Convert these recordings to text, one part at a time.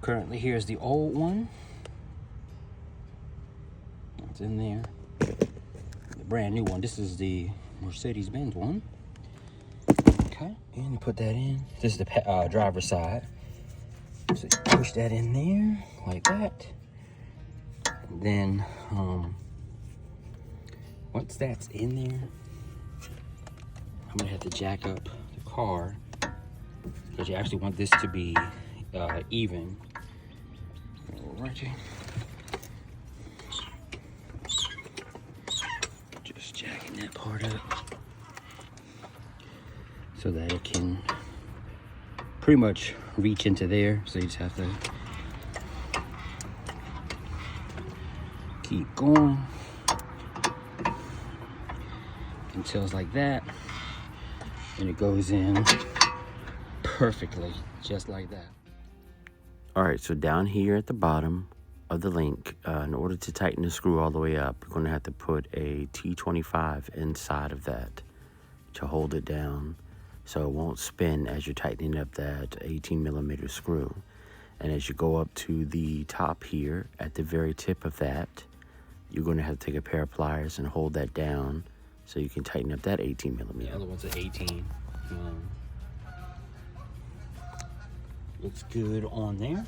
Currently, here's the old one. It's in there. The brand new one. This is the Mercedes-Benz one. Okay, and you put that in. This is the driver's side. So you push that in there like that. Then, once that's in there, I'm gonna have to jack up the car because you actually want this to be even. Right here. Just jacking that part up so that it can pretty much reach into there. So you just have to keep going until it's like that, and it goes in perfectly, just like that. All right, so down here at the bottom of the link, in order to tighten the screw all the way up, you're going to have to put a T25 inside of that to hold it down so it won't spin as you're tightening up that 18mm screw. And as you go up to the top here, at the very tip of that, you're going to have to take a pair of pliers and hold that down so you can tighten up that 18mm. The other one's an 18. Looks good on there.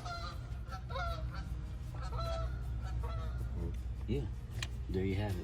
Yeah, there you have it.